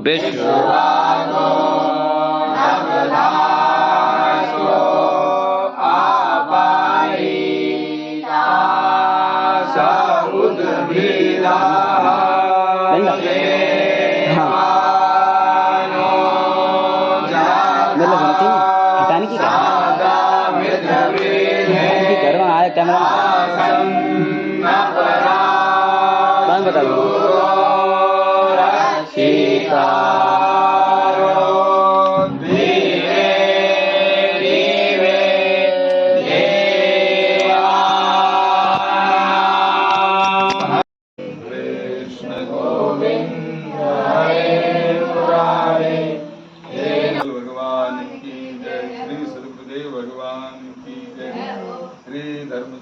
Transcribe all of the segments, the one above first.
विश्व हटाने की करो आया कैमरा बता दो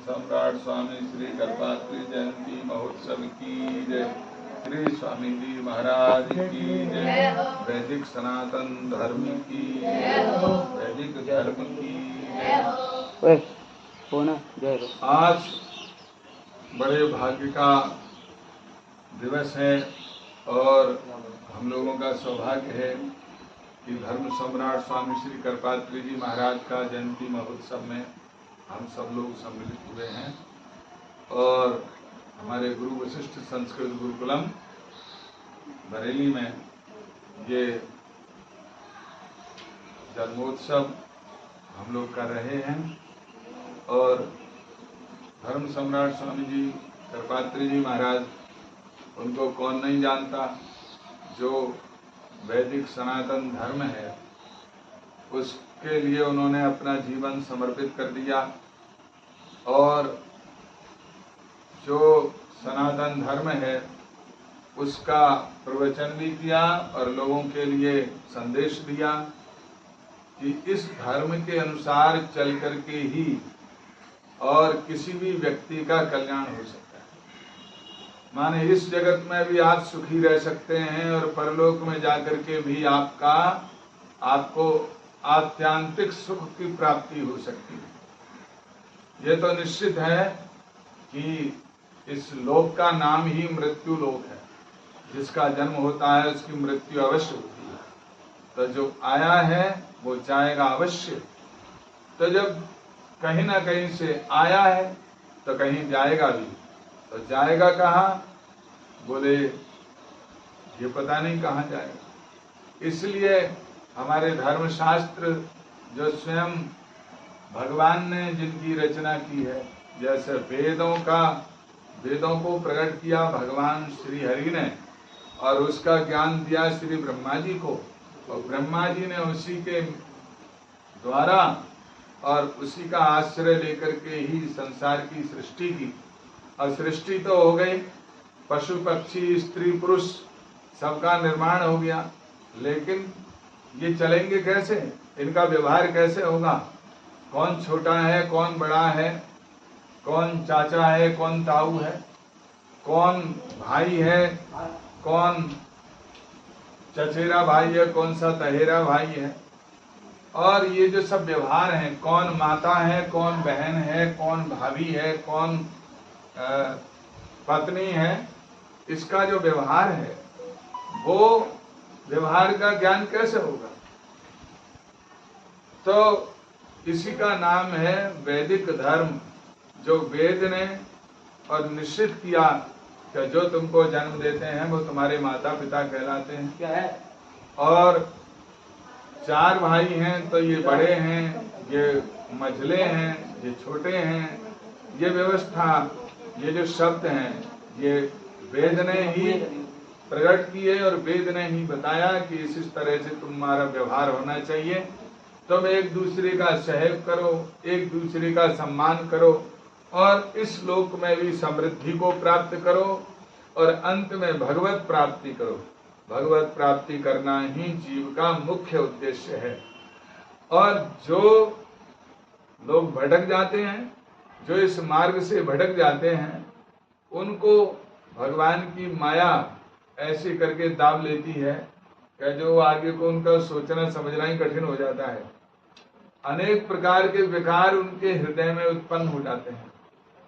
सम्राट स्वामी श्री करपात्री जयंती महोत्सव की जय। श्री स्वामी जी महाराज की जय। वैदिक सनातन धर्म की जय। वैदिक धर्म की जय। आज बड़े भाग्य का दिवस है और हम लोगों का सौभाग्य है कि धर्म सम्राट स्वामी श्री करपात्री जी महाराज का जयंती महोत्सव में हम सब लोग सम्मिलित हुए हैं और हमारे गुरु वशिष्ठ संस्कृत गुरुकुलम बरेली में ये जन्मोत्सव हम लोग कर रहे हैं। और धर्म सम्राट स्वामी जी करपात्री जी महाराज, उनको कौन नहीं जानता, जो वैदिक सनातन धर्म है उसके लिए उन्होंने अपना जीवन समर्पित कर दिया और जो सनातन धर्म है उसका प्रवचन भी किया और लोगों के लिए संदेश दिया कि इस धर्म के अनुसार चल करके ही और किसी भी व्यक्ति का कल्याण हो सकता है। माने इस जगत में भी आप सुखी रह सकते हैं और परलोक में जाकर के भी आपको आत्यांतिक सुख की प्राप्ति हो सकती है। ये तो निश्चित है कि इस लोक का नाम ही मृत्यु लोक है। जिसका जन्म होता है उसकी मृत्यु अवश्य होती है, तो जो आया है वो जाएगा अवश्य। तो जब कहीं ना कहीं से आया है तो कहीं जाएगा भी, तो जाएगा कहाँ? बोले ये पता नहीं कहाँ जाएगा। इसलिए हमारे धर्मशास्त्र जो स्वयं भगवान ने जिनकी रचना की है, जैसे वेदों को प्रकट किया भगवान श्री हरि ने और उसका ज्ञान दिया श्री ब्रह्मा जी को, और ब्रह्मा जी ने उसी के द्वारा और उसी का आश्रय लेकर के ही संसार की सृष्टि की। और सृष्टि तो हो गई, पशु पक्षी स्त्री पुरुष सबका निर्माण हो गया, लेकिन ये चलेंगे कैसे? इनका व्यवहार कैसे होगा? कौन छोटा है, कौन बड़ा है, कौन चाचा है, कौन ताऊ है, कौन भाई है, कौन चचेरा भाई है, कौन सा तहेरा भाई है। और ये जो सब व्यवहार हैं, कौन माता है, कौन बहन है, कौन भाभी है, कौन पत्नी है, इसका जो व्यवहार है वो व्यवहार का ज्ञान कैसे होगा? तो इसी का नाम है वैदिक धर्म, जो वेद ने और निश्चित किया कि जो तुमको जन्म देते हैं वो तुम्हारे माता पिता कहलाते हैं। क्या है? और 4 भाई हैं तो ये बड़े हैं, ये मझले हैं, ये छोटे हैं। ये व्यवस्था, ये जो शब्द हैं, ये वेद ने ही प्रकट किए और वेद ने ही बताया कि इस तरह से तुम्हारा व्यवहार होना चाहिए। तुम एक दूसरे का सहयोग करो, एक दूसरे का सम्मान करो और इस लोक में भी समृद्धि को प्राप्त करो और अंत में भगवत प्राप्ति करो। भगवत प्राप्ति करना ही जीव का मुख्य उद्देश्य है। और जो लोग भटक जाते हैं, जो इस मार्ग से भटक जाते हैं, उनको भगवान की माया ऐसे करके दाब लेती है कि जो आगे को उनका सोचना समझना ही कठिन हो जाता है। अनेक प्रकार के विकार उनके हृदय में उत्पन्न हो जाते हैं।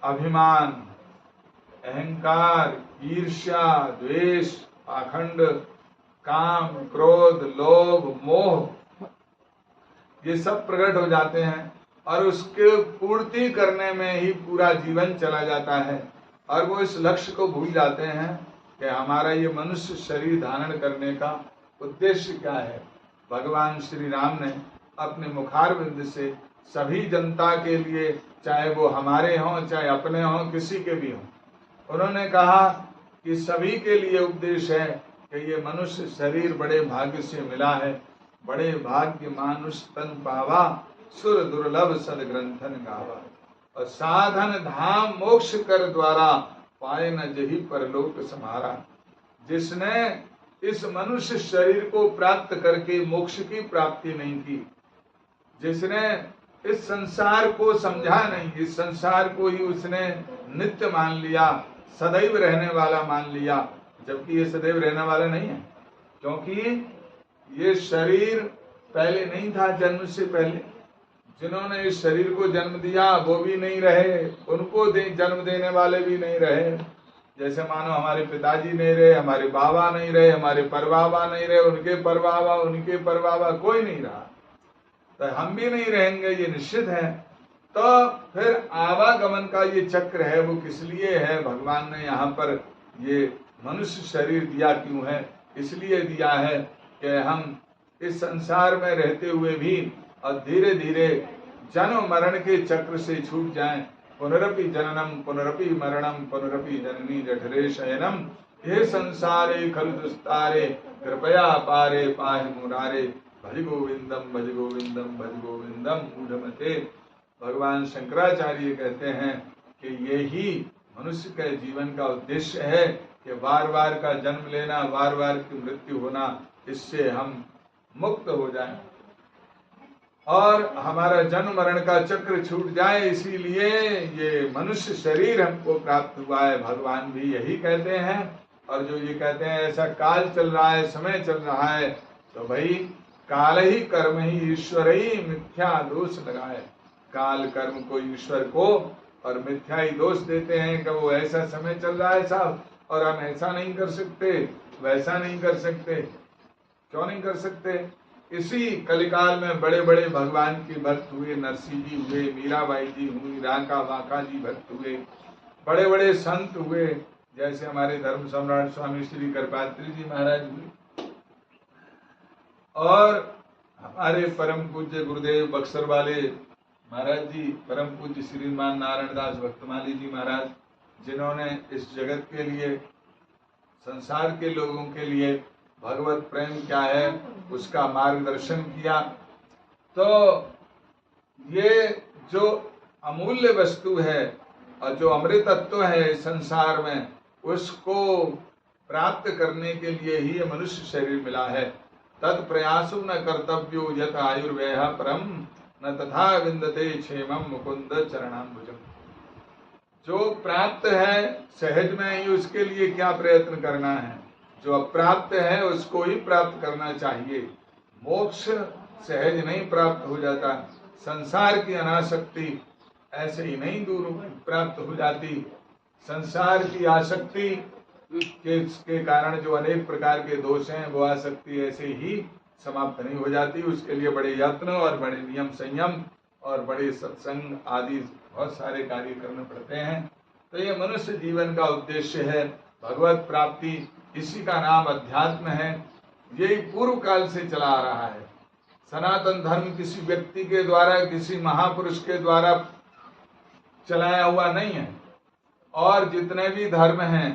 अभिमान, अहंकार, ईर्ष्या, द्वेष, पाखंड, काम, क्रोध, लोभ, मोह, ये सब प्रकट हो जाते हैं और उसके पूर्ति करने में ही पूरा जीवन चला जाता है और वो इस लक्ष्य को भूल जाते हैं कि हमारा ये मनुष्य शरीर धारण करने का उद्देश्य क्या है। भगवान श्री राम ने अपने मुखारविंद से सभी जनता के लिए, चाहे वो हमारे हों चाहे अपने हों, किसी के भी हों, उन्होंने कहा कि सभी के लिए उपदेश है कि ये मनुष्य शरीर बड़े भाग्य से मिला है। बड़े भाग्य मानुष तन पावा, सुर दुर्लभ सदग्रंथन गावा, और साधन धाम मोक्ष कर द्वारा, पाए न जही परलोक समारा। जिसने इस मनुष्य शरीर को प्राप्त करके मोक्ष की प्राप्ति नहीं की, जिसने इस संसार को समझा नहीं, इस संसार को ही उसने नित्य मान लिया, सदैव रहने वाला मान लिया, जबकि ये सदैव रहने वाला नहीं है, क्योंकि ये शरीर पहले नहीं था। जन्म से पहले जिन्होंने इस शरीर को जन्म दिया वो भी नहीं रहे, उनको जन्म देने वाले भी नहीं रहे। जैसे मानो हमारे पिताजी नहीं रहे, हमारे बाबा नहीं रहे, हमारे परबाबा नहीं रहे, उनके परबाबा कोई नहीं रहा, तो हम भी नहीं रहेंगे, ये निश्चित है। तो फिर आवागमन का ये चक्र है, वो किस लिए है? भगवान ने यहाँ पर ये मनुष्य शरीर दिया क्यों है? इसलिए दिया है कि हम इस संसार में रहते हुए भी और धीरे धीरे जन्म मरण के चक्र से छूट जाएं। पुनरपि जननम पुनरपि मरणम पुनरपि जननी जठरे शयनम, हे संसारे खलु दुस्तारे, कृपया पारे पाहि मुरारे, भज गोविंदम भज गोविंदम भज गोविंदम मूढ़मते। भगवान शंकराचार्य कहते हैं कि यही मनुष्य के जीवन का उद्देश्य है कि बार बार का जन्म लेना, बार बार की मृत्यु होना, इससे हम मुक्त हो जाएं और हमारा जन्म मरण का चक्र छूट जाए। इसीलिए ये मनुष्य शरीर हमको प्राप्त हुआ है। भगवान भी यही कहते हैं। और जो ये कहते हैं ऐसा काल चल रहा है, समय चल रहा है, तो भाई काल ही कर्म ही ईश्वर ही मिथ्या दोष लगाए। काल कर्म को ईश्वर को और मिथ्या ही दोष देते हैं कि वो ऐसा समय चल रहा है साहब, और हम ऐसा नहीं कर सकते, वैसा नहीं कर सकते। क्यों नहीं कर सकते? इसी कलिकाल में बड़े बड़े भगवान के भक्त हुए, नरसिंह जी हुए, मीराबाई जी हुई, राका बाका जी भक्त हुए, बड़े बड़े संत हुए, जैसे हमारे धर्म सम्राट स्वामी श्री कृपात्री जी महाराज हुए, और हमारे परम पूज्य गुरुदेव बक्सर वाले महाराज जी, परम पूज्य श्रीमान नारायण दास भक्तमाली जी महाराज, जिन्होंने इस जगत के लिए, संसार के लोगों के लिए भगवत प्रेम क्या है उसका मार्गदर्शन किया। तो ये जो अमूल्य वस्तु है और जो अमृतत्व है संसार में, उसको प्राप्त करने के लिए ही ये मनुष्य शरीर मिला है। तत्प्रयासो न कर्तव्यो यत आयुर्वेह परम, न तथा विंदते क्षेमम मुकुंद चरणाम्बुजम। जो प्राप्त है सहज में ही उसके लिए क्या प्रयत्न करना है, जो अप्राप्त है उसको ही प्राप्त करना चाहिए। मोक्ष सहज नहीं प्राप्त हो जाता, संसार की अनासक्ति ऐसे ही नहीं दूर प्राप्त हो जाती। संसार की आसक्ति के कारण जो अनेक प्रकार के दोष हैं, वो आसक्ति ऐसे ही समाप्त नहीं हो जाती। उसके लिए बड़े यत्न और बड़े नियम संयम और बड़े सत्संग आदि बहुत सारे कार्य करने पड़ते हैं। तो ये मनुष्य जीवन का उद्देश्य है, भगवत प्राप्ति, इसी का नाम अध्यात्म है। यही पूर्व काल से चला आ रहा है। सनातन धर्म किसी व्यक्ति के द्वारा, किसी महापुरुष के द्वारा चलाया हुआ नहीं है। और जितने भी धर्म हैं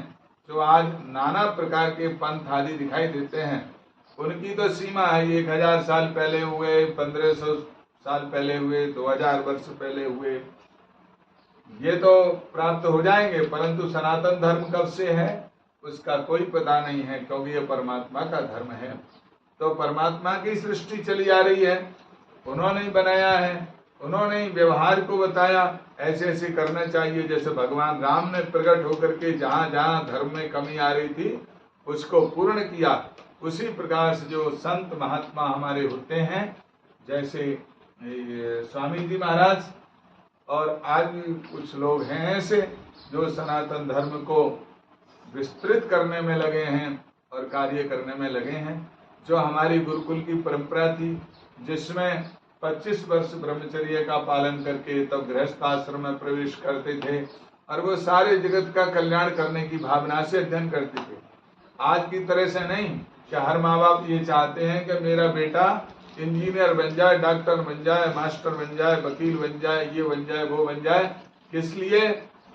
जो आज नाना प्रकार के पंथ आदि दिखाई देते हैं, उनकी तो सीमा है। 1000 साल पहले हुए, 1500 साल पहले हुए, 2000 वर्ष पहले हुए, ये तो प्राप्त हो जाएंगे, परंतु सनातन धर्म कब से है उसका कोई पता नहीं है, क्योंकि ये परमात्मा का धर्म है। तो परमात्मा की सृष्टि चली आ रही है, उन्होंने ही बनाया है, उन्होंने ही व्यवहार को बताया, ऐसे ऐसे करना चाहिए। जैसे भगवान राम ने प्रकट होकर के जहाँ जहाँ धर्म में कमी आ रही थी उसको पूर्ण किया, उसी प्रकार से जो संत महात्मा हमारे होते हैं, जैसे स्वामी जी महाराज, और आज भी कुछ लोग हैं ऐसे जो सनातन धर्म को विस्तृत करने में लगे हैं और कार्य करने में लगे हैं। जो हमारी गुरुकुल की परंपरा थी, जिसमें 25 वर्ष ब्रह्मचर्य का पालन करके तब गृहस्थ आश्रम में प्रवेश करते थे और वो सारे जगत का कल्याण करने की भावना से अध्ययन करते थे। आज की तरह से नहीं कि हर माँ बाप ये चाहते हैं कि मेरा बेटा इंजीनियर बन जाए, डॉक्टर बन जाए, मास्टर बन जाए, वकील बन जाए, ये बन जाए, वो बन जाए। किस लिए?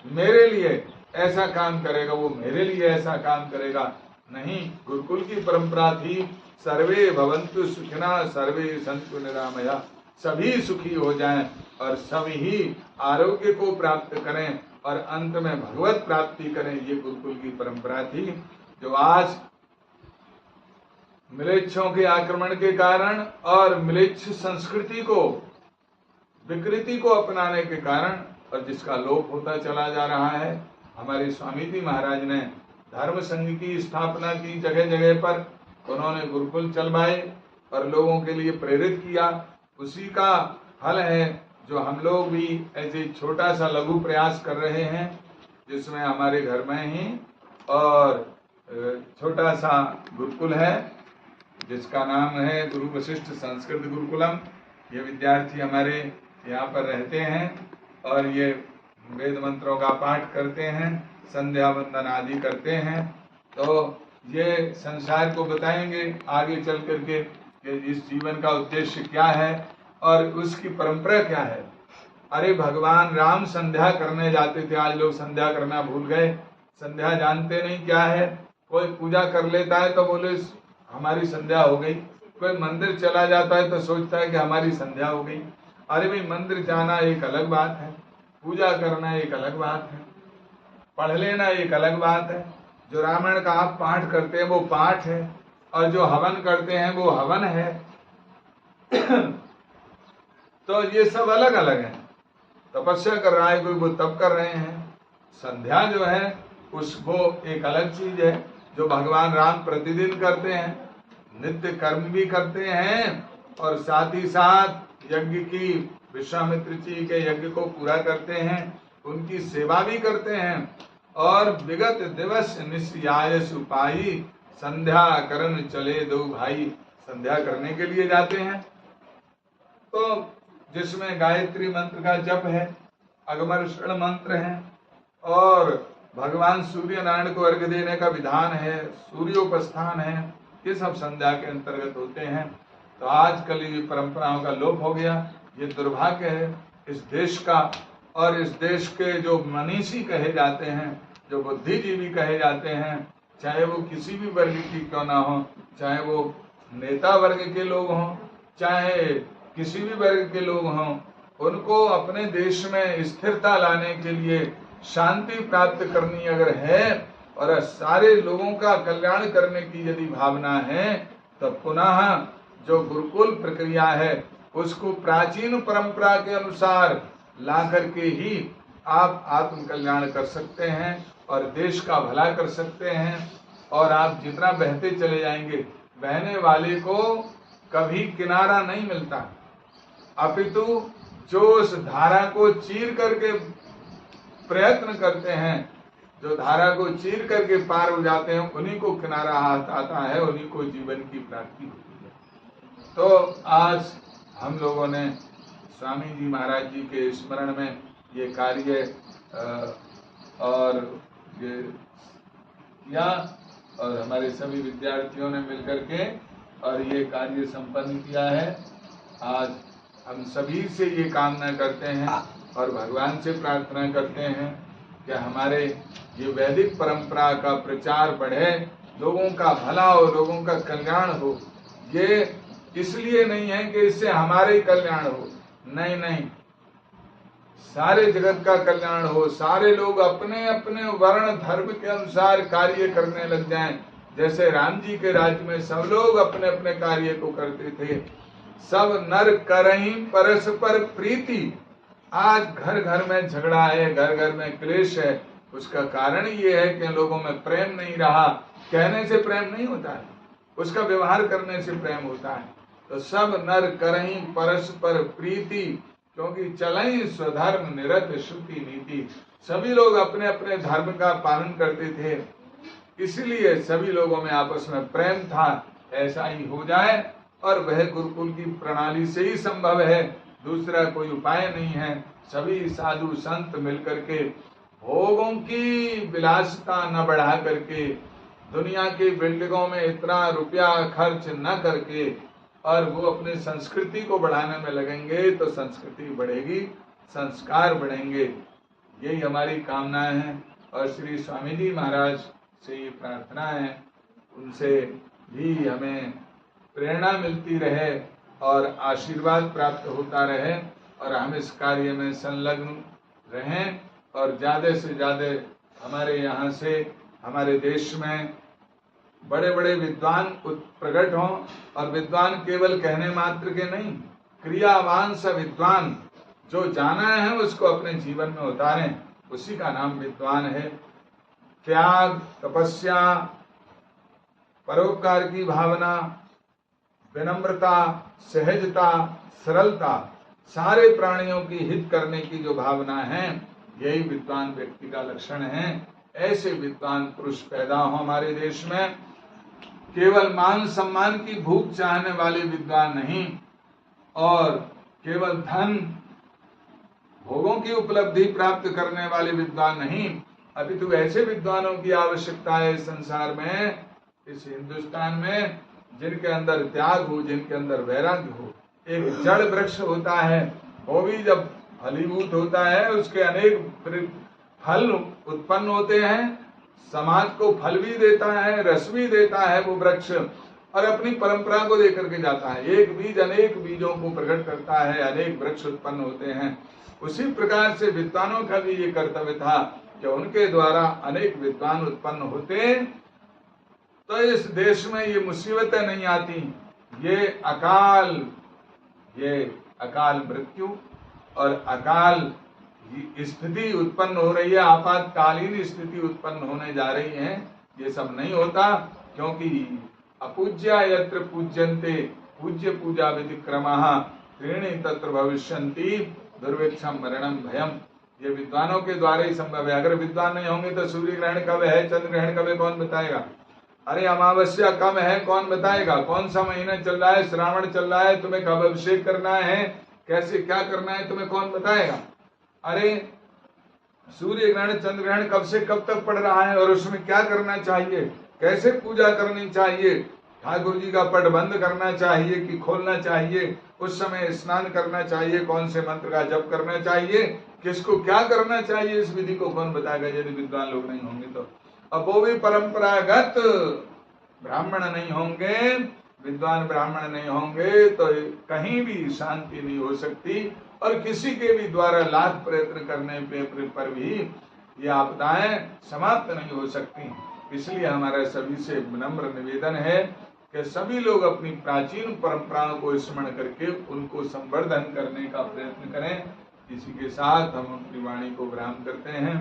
मेरे लिए ऐसा काम करेगा, वो मेरे लिए ऐसा काम करेगा। नहीं, गुरुकुल की परंपरा थी सर्वे भवन्तु सुखिनः सर्वे सन्तु निरामया, सभी सुखी हो जाएं और सभी आरोग्य को प्राप्त करें और अंत में भगवत प्राप्ति करें। ये गुरुकुल की परंपरा थी, जो आज म्लेच्छों के आक्रमण के कारण और म्लेच्छ संस्कृति को, विकृति को अपनाने के कारण और जिसका लोप होता चला जा रहा है। हमारे स्वामी जी महाराज ने धर्म संघ की स्थापना की, जगह जगह पर उन्होंने गुरुकुल चलवाए और लोगों के लिए प्रेरित किया। उसी का फल है जो हम लोग भी ऐसे छोटा सा लघु प्रयास कर रहे हैं, जिसमें हमारे घर में ही और छोटा सा गुरुकुल है जिसका नाम है गुरु वशिष्ठ संस्कृत गुरुकुलम। ये विद्यार्थी हमारे यहाँ पर रहते हैं और ये वेद मंत्रों का पाठ करते हैं, संध्या वंदन आदि करते हैं। तो ये संसार को बताएंगे आगे चल करके कि इस जीवन का उद्देश्य क्या है और उसकी परंपरा क्या है। अरे भगवान राम संध्या करने जाते थे, आज लोग संध्या करना भूल गए। संध्या जानते नहीं क्या है। कोई पूजा कर लेता है तो बोले हमारी संध्या हो गई। कोई मंदिर चला जाता है तो सोचता है कि हमारी संध्या हो गई। अरे भाई, मंदिर जाना एक अलग बात है, पूजा करना एक अलग बात है, पढ़ लेना एक अलग बात है। जो रामायण का आप पाठ करते हैं वो पाठ है और जो हवन करते हैं वो हवन है। तो ये सब अलग अलग है। तपस्या कर रहा है कोई, वो तप कर रहे हैं। संध्या जो है वो एक अलग चीज है जो भगवान राम प्रतिदिन करते हैं, नित्य कर्म भी करते हैं और साथ ही साथ यज्ञ की, विश्वामित्र जी के यज्ञ को पूरा करते हैं, उनकी सेवा भी करते हैं। और विगत दिवस निस्याय सुपाई संध्या करन चले दो भाई, संध्या करने के लिए जाते हैं। तो जिसमें गायत्री मंत्र का जप है, अगमर्षण मंत्र है और भगवान सूर्य नारायण को अर्घ्य देने का विधान है, सूर्योपस्थान है, ये सब संध्या के अंतर्गत होते हैं। तो आजकल ये परंपराओं का लोप हो गया। ये दुर्भाग्य है इस देश का और इस देश के जो मनीषी कहे जाते हैं, जो बुद्धिजीवी कहे जाते हैं, चाहे वो किसी भी वर्ग की क्यों ना हो, चाहे वो नेता वर्ग के लोग हों, चाहे किसी भी वर्ग के लोग हों, उनको अपने देश में स्थिरता लाने के लिए, शांति प्राप्त करनी अगर है और सारे लोगों का कल्याण करने की यदि भावना है, तो पुनः जो गुरुकुल प्रक्रिया है उसको प्राचीन परंपरा के अनुसार ला करके ही आप आत्म कल्याण कर सकते हैं और देश का भला कर सकते हैं। और आप जितना बहते चले जाएंगे, बहने वाले को कभी किनारा नहीं मिलता, अपितु जो उस धारा को चीर करके प्रयत्न करते हैं, जो धारा को चीर करके पार हो जाते हैं, उन्हीं को किनारा हाथ आता है, उन्हीं को जीवन की प्राप्ति होती है। तो आज हम लोगों ने स्वामी जी महाराज जी के स्मरण में ये कार्य और ये किया और हमारे सभी विद्यार्थियों ने मिलकर के और ये कार्य संपन्न किया है। आज हम सभी से ये कामना करते हैं और भगवान से प्रार्थना करते हैं कि हमारे ये वैदिक परंपरा का प्रचार बढ़े, लोगों का भला हो, लोगों का कल्याण हो। ये इसलिए नहीं है कि इससे हमारे कल्याण हो, नहीं नहीं, सारे जगत का कल्याण हो, सारे लोग अपने अपने वर्ण धर्म के अनुसार कार्य करने लग जाएं। जैसे राम जी के राज्य में सब लोग अपने अपने कार्य को करते थे, सब नर करहीं परस्पर प्रीति। आज घर घर में झगड़ा है, घर घर में क्लेश है। उसका कारण ये है कि लोगों में प्रेम नहीं रहा। कहने से प्रेम नहीं होता है, उसका व्यवहार करने से प्रेम होता है। तो सब नर करहीं परस्पर प्रीति, क्योंकि चलई स्वधर्म निरत श्रुति नीति। सभी लोग अपने अपने धर्म का पालन करते थे इसलिए सभी लोगों में आपस में प्रेम था, ऐसा ही हो जाए। और वह गुरुकुल की प्रणाली से ही संभव है, दूसरा कोई उपाय नहीं है। सभी साधु संत मिलकर के भोगों की विलासिता न बढ़ा करके, दुनिया की बिल्डिंगों में इतना रुपया खर्च न करके, और वो अपनी संस्कृति को बढ़ाने में लगेंगे तो संस्कृति बढ़ेगी, संस्कार बढ़ेंगे। यही हमारी कामनाएं हैं। और श्री स्वामी जी महाराज से ये प्रार्थना है, उनसे भी हमें प्रेरणा मिलती रहे और आशीर्वाद प्राप्त होता रहे, और हम इस कार्य में संलग्न रहें, और ज़्यादा से ज़्यादा हमारे यहाँ से, हमारे देश में बड़े बड़े विद्वान प्रकट हों। और विद्वान केवल कहने मात्र के नहीं, क्रियावान सा विद्वान, जो जाना है उसको अपने जीवन में उतारें, उसी का नाम विद्वान है। त्याग, तपस्या, परोपकार की भावना, विनम्रता, सहजता, सरलता, सारे प्राणियों की हित करने की जो भावना है, यही विद्वान व्यक्ति का लक्षण है। ऐसे विद्वान पुरुष पैदा हो हमारे देश में। केवल मान सम्मान की भूख चाहने वाले विद्वान नहीं, और केवल धन भोगों की उपलब्धि प्राप्त करने वाले विद्वान नहीं, अपितु ऐसे विद्वानों की आवश्यकता है इस संसार में, इस हिंदुस्तान में, जिनके अंदर त्याग हो, जिनके अंदर वैराग्य हो। एक जड़ वृक्ष होता है, वो भी जब फलीभूत होता है, उसके अनेक फल उत्पन्न होते हैं, समाज को फल भी देता है, रस भी देता है वो वृक्ष, और अपनी परंपरा को लेकर के जाता है। एक बीज अनेक बीजों को प्रकट करता है, अनेक वृक्ष उत्पन्न होते हैं। उसी प्रकार से विद्वानों का भी ये कर्तव्य था कि उनके द्वारा अनेक विद्वान उत्पन्न होते, तो इस देश में ये मुसीबतें नहीं आती, ये अकाल मृत्यु और अकाल स्थिति उत्पन्न हो रही है, आपातकालीन स्थिति उत्पन्न होने जा रही है। ये सब नहीं होता, क्योंकि अपूज्या यत्र पूज्यन्ते पूज्य पूजा विधि क्रमः त्रीणि तत्र भविष्यन्ति दुर्भिक्षम मरणम भयम। ये विद्वानों के द्वारा ही संभव है। अगर विद्वान नहीं होंगे तो सूर्य ग्रहण कब है, चंद्र ग्रहण कब है, कौन बताएगा? अरे अमावस्या कब है, कौन बताएगा? कौन सा महीना चल रहा है, श्रावण चल रहा है, तुम्हें कब अभिषेक करना है, कैसे क्या करना है, तुम्हें कौन बताएगा? अरे सूर्य ग्रहण चंद्र ग्रहण कब से कब तक पड़ रहा है, और उसमें क्या करना चाहिए, कैसे पूजा करनी चाहिए, ठाकुर जी का पट बंद करना चाहिए कि खोलना चाहिए, उस समय स्नान करना चाहिए, कौन से मंत्र का जप करना चाहिए, किसको क्या करना चाहिए, इस विधि को कौन बताएगा यदि विद्वान लोग नहीं होंगे तो? अब वो भी परंपरागत ब्राह्मण नहीं होंगे, विद्वान ब्राह्मण नहीं होंगे तो कहीं भी शांति नहीं हो सकती, और किसी के भी द्वारा लाख प्रयत्न करने पर भी ये आपदाएं समाप्त नहीं हो सकती। इसलिए हमारा सभी से विनम्र निवेदन है कि सभी लोग अपनी प्राचीन परंपराओं को स्मरण करके उनको संवर्धन करने का प्रयत्न करें। इसी के साथ हम अपनी वाणी को विराम करते हैं।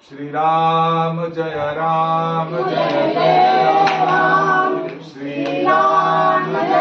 श्री राम जय राम, जय जय राम, श्री राम जय